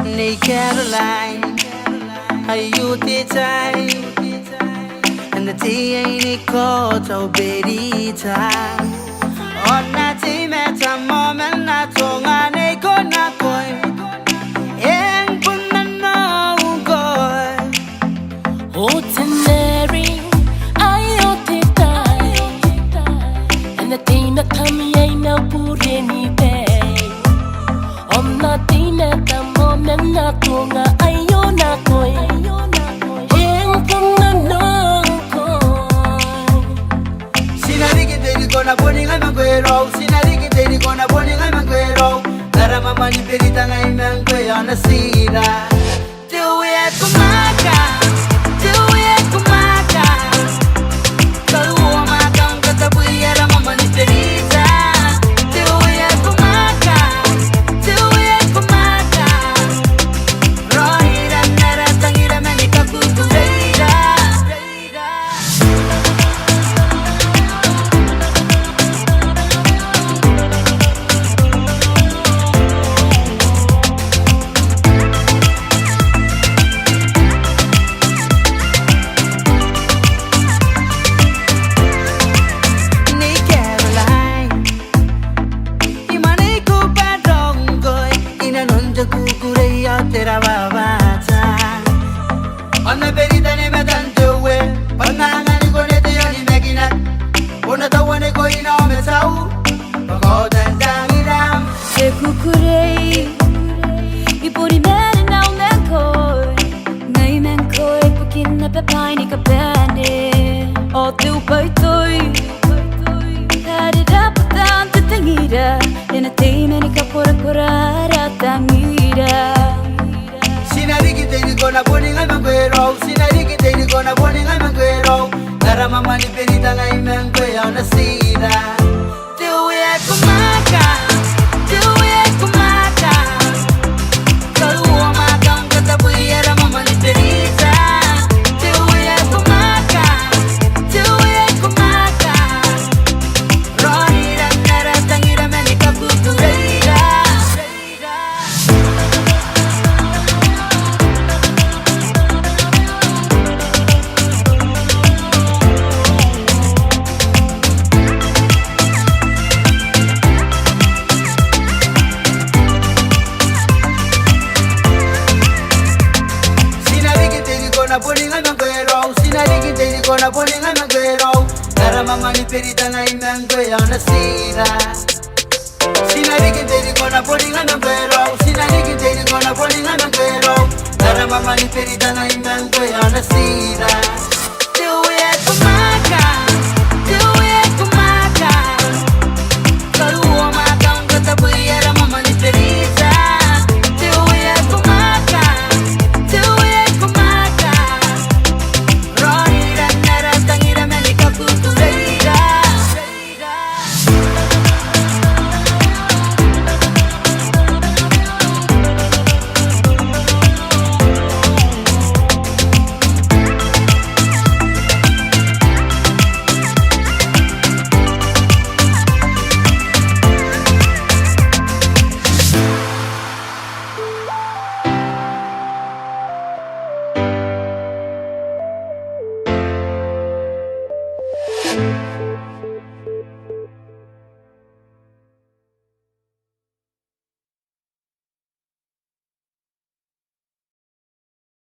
Nay Caroline, are you the time? And the tea ain't caught oh baby time. On that team at a moment, not on a gonna go. And put no go. Ordinary, I ought to die. And the thing that come ain't no put any day. On the thing that come on and not on I own a coin. And from the no coin. Sinariki, they gonna putting on a guero. Sinariki, they gonna putting on a guero. Taramama, you pay it and I'm angry on the cedar. Do we have to mark? Do we have to mark? Tera babata Ona berita ne metanto we Ona ngani kone te yoni megina Ona tawane ko ina o metau Bako tandangiram Se kukurei Ipuri mene na umenkoi Ngai menkoi Pukina pepai ni kapane O te upaitoi Had it up without the tangira Ina te meni kapora korara tangira Sinariki te gonna putting on a guero. Sinariki te gonna putting on a guero. Taramama ni perita na imenkwe on the cedar. Do we have to mark? Do we have to mark? Kaluwa makang katapuya mama ni perita. Do we have to mark? Do we have to mark? Rohi rangara tangira meni kapukureira. Putting on a guero, Sinariki, they gonna putting on a guero. Taramama ni perita na imangwe on the cedar. Sinariki, they gonna putting on a guero, Sinariki, they gonna putting on a guero. Taramama ni perita na imangwe on the cedar. Do we have to mark? Do we have to mark? Kaluwa makang katapuya mama ni perita. Do we have to mark? Do we have to mark?